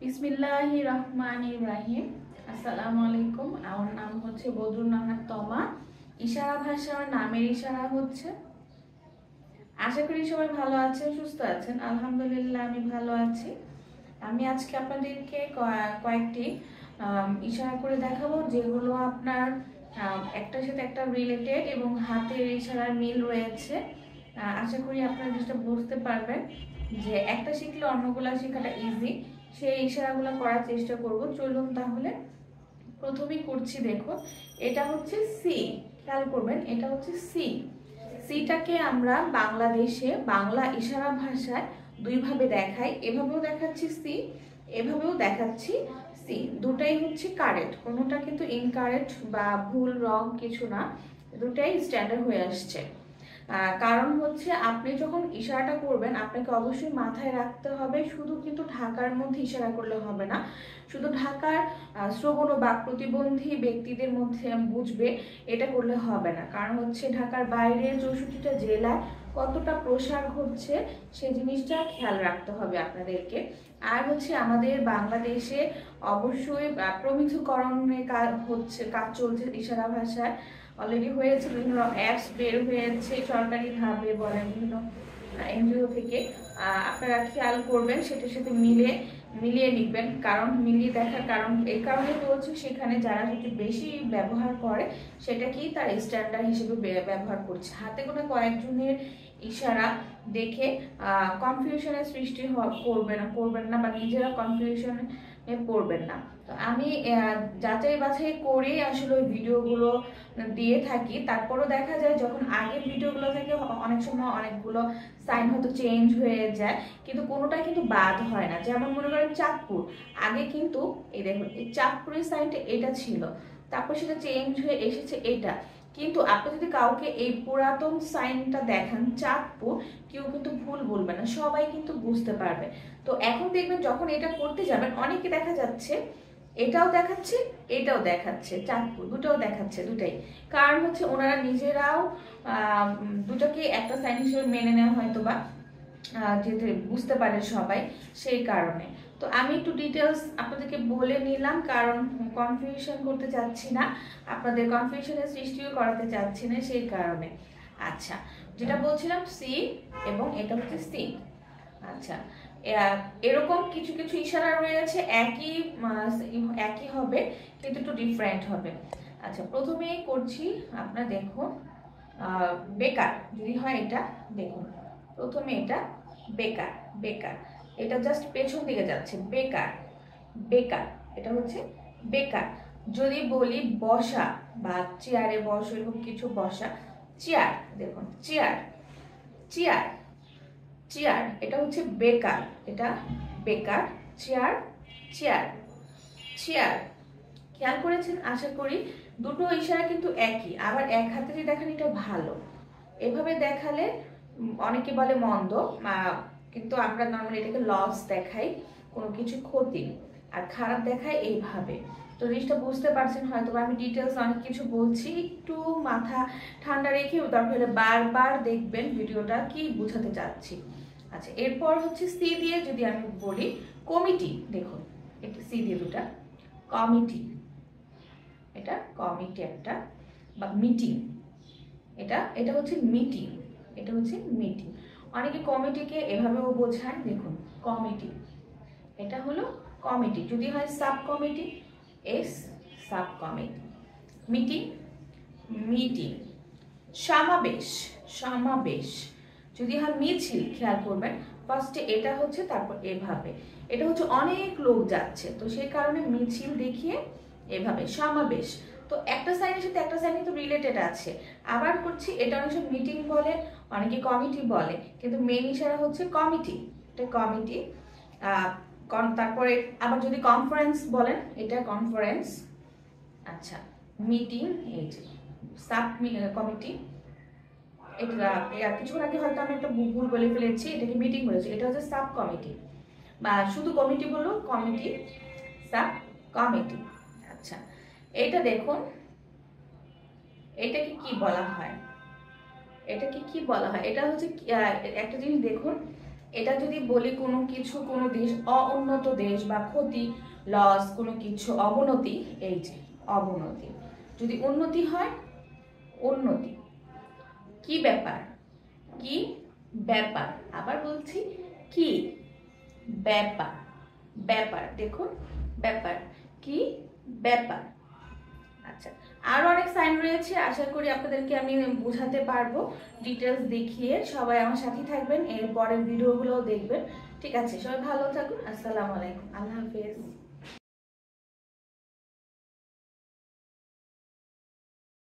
বিসমিল্লাহির রহমানির রহিম। আসসালামু আলাইকুম। আমার নাম হচ্ছে বদরুন নাহার তমা। ইশারা ভাষার নামের ইশারা হচ্ছে। আশা করি সবাই ভালো আছেন, সুস্থ আছেন। আলহামদুলিল্লাহ আমি ভালো আছি। আমি আজকে আপনাদেরকে কয়েকটি ইশারা করে দেখাবো, যেগুলো আপনার একটার সাথে একটা রিলেটেড এবং হাতের ইশারার মিল রয়েছে। আশা করি আপনারা যেটা বুঝতে পারবেন যে একটা শিখলে অন্যগুলা শেখাটা ইজি, সেই ইশারাগুলো করার চেষ্টা করব। চলুন তাহলে প্রথমেই করছি। দেখো, এটা হচ্ছে সি। খেয়াল করবেন, এটা হচ্ছে সি। সিটাকে আমরা বাংলাদেশে বাংলা ইশারা ভাষায় দুইভাবে দেখাই। এভাবেও দেখাচ্ছি সি, এভাবেও দেখাচ্ছি সি। দুটাই হচ্ছে কারেক্ট, কোনোটা কিন্তু ইনকারেক্ট বা ভুল রং কিছু না, দুটাই স্ট্যান্ডার্ড হয়ে আসছে। কারণ হচ্ছে আপনি যখন ইশারাটা করবেন আপনাকে অবশ্যই মাথায় রাখতে হবে, শুধু কিন্তু ঢাকার মধ্যে ইশারা করলে হবে না। শুধু ঢাকার শ্রবণ ও বাক প্রতিবন্ধী ব্যক্তিদের মধ্যে বুঝবে এটা করলে হবে না। কারণ হচ্ছে ঢাকার বাইরে 64টা জেলায় কতটা প্রসার ঘটছে সেই জিনিসটা খেয়াল রাখতে হবে আপনাদেরকে। আর হচ্ছে আমাদের বাংলাদেশে অবশ্যই প্রমিথকরণের কাজ চলছে ইশারা ভাষায়। অলরেডি হয়েছে, বিভিন্ন অ্যাপস বের হয়েছে সরকারিভাবে বলেন, বিভিন্ন এনজিও থেকে। আপনারা খেয়াল করবেন, সেটার সাথে মিলিয়ে নিবেন। কারণ মিলিয়ে দেখার কারণ এই কারণে বলছি, সেখানে যারা একটু বেশি ব্যবহার করে সেটাকেই তার স্ট্যান্ডার্ড হিসেবে ব্যবহার করছে। হাতে গোনা কয়েকজনের ইশারা দেখে কনফিউশনের সৃষ্টি করবেন না বা নিজেরা কনফিউশনে পড়বেন না। তো আমি যাচাই বাছাই করেই আসলে ওই ভিডিওগুলো দিয়ে থাকি। তারপরও দেখা যায় যখন আগের ভিডিওগুলো থেকে অনেক সময় অনেকগুলো সাইন হয়তো চেঞ্জ হয়ে যায়, কিন্তু কোনোটাই কিন্তু বাদ হয় না। যেমন মনে করেন চাঁদপুর, আগে কিন্তু এই দেখুন এই চাঁদপুরের সাইনটা এটা ছিল, তারপর সেটা চেঞ্জ হয়ে এসেছে এটা। কিন্তু আপনি যদি কাউকে এই পুরাতন সাইনটা দেখান চাঁদপুর, কেউ কিন্তু ভুল বলবে না, সবাই কিন্তু বুঝতে পারবে। তো এখন দেখবেন যখন এটা করতে যাবেন অনেকে দেখা যাচ্ছে এটাও দেখাচ্ছে এটাও দেখাচ্ছে, চাঁদপুর দুটাও দেখাচ্ছে, দুটাই। কারণ হচ্ছে ওনারা নিজেরাও দুটোকে একটা সাইন হিসেবে মেনে নেওয়া হয়তো বা যেতে বুঝতে পারে সবাই, সেই কারণে। তো আমি একটু ডিটেলস আপনাদেরকে বলে নিলাম, কারণ কনফিউশন করতে চাচ্ছি না, আপনাদের কনফিউশনের সৃষ্টিও করাতে চাচ্ছি না, সেই কারণে। আচ্ছা, যেটা বলছিলাম সি এবং এটা হচ্ছে সি। আচ্ছা, এরকম কিছু কিছু ইশারা রয়েছে একই হবে কিন্তু একটু ডিফারেন্ট হবে। আচ্ছা, প্রথমেই করছি, আপনারা দেখুন বেকার যদি হয় এটা দেখুন, প্রথমে এটা বেকার বেকার, এটা জাস্ট পেছন দিকে যাচ্ছে, বেকার বেকার, এটা হচ্ছে বেকার। যদি বলি বসা বা চেয়ারে বসো, এরকম কিছু বসা, চেয়ার, দেখুন চেয়ার চেয়ার চেয়ার, এটা হচ্ছে বেকার, এটা বেকার, চেয়ার চেয়ার চেয়ার। খেয়াল করেছেন আশা করি। দুটো ইশারা কিন্তু একই, আবার এক হাতে যে দেখেন এটা ভালো। এভাবে দেখালে অনেকে বলে মন্দ, কিন্তু আমরা নর্মালি এটাকে লস দেখাই, কোনো কিছু ক্ষতি, আর খারাপ দেখাই এইভাবে। তো জিনিসটা বুঝতে পারছেন হয়তো। আমি ডিটেলস অনেক কিছু বলছি, একটু মাথা ঠান্ডা রেখে দরকার হলে বারবার দেখবেন ভিডিওটা কি বোঝাতে চাচ্ছি। আচ্ছা, এরপর হচ্ছে সি দিয়ে যদি আমি বলি কমিটি, দেখুন এটা সি দিয়ে দুটা, কমিটি, এটা কমিটি একটা, বা মিটিং, এটা এটা হচ্ছে মিটিং, এটা হচ্ছে মিটিং। অনেকে কমিটিকে এভাবেও বোঝায়, দেখুন কমিটি, এটা হলো কমিটি। যদি হয় sub committee, S sub committee, meeting meeting, সমাবেশ সমাবেশ। যদি হয় মিছিল, খেয়াল করবেন ফার্স্টে এটা হচ্ছে, তারপর এভাবে, এটা হচ্ছে অনেক লোক যাচ্ছে, তো সেই কারণে মিছিল দেখিয়ে এভাবে সমাবেশ। তো একটা সাইনের সাথে একটা সাইন কিন্তু রিলেটেড আছে। আবার করছি, এটা অনেক সময় মিটিং বলে, অনেকে কমিটি বলে, কিন্তু মেন ইশারা হচ্ছে কমিটি, এটা কমিটি। তারপরে আবার যদি কনফারেন্স বলেন, এটা কনফারেন্স। আচ্ছা, মিটিং, এই যে সাব কমিটি, এটা কিছুক্ষণ আগে হয়তো আমি একটা ভুল বলে ফেলেছি, এটাকে মিটিং বলেছি, এটা হচ্ছে সাব কমিটি, বা শুধু কমিটি বলো, কমিটি সাব কমিটি। আচ্ছা, এটা দেখুন, এটাকে কি বলা হয়, এটাকে কি বলা হয়, এটা হচ্ছে একটা জিনিস দেখুন, এটা যদি বলি কোনো কিছু, কোনো দেশ অনুন্নত দেশ বা ক্ষতি, লস, কোনো কিছু অবনতি, এই যে অবনতি। যদি উন্নতি হয়, উন্নতি। কি ব্যাপার, কি ব্যাপার, আবার বলছি কি ব্যাপার, ব্যাপার, দেখুন ব্যাপার, কি ব্যাপার। আচ্ছা, আরো অনেক সাইন রয়েছে, আশা করি আপনাদেরকে আমি বোঝাতে পারবো ডিটেলস দেখিয়ে। সবাই আমার সাথে থাকবেন, এর পরের ভিডিওগুলো দেখবেন। ঠিক আছে, সবাই ভালো থাকুন। আসসালামু আলাইকুম, আল্লাহ হাফেজ।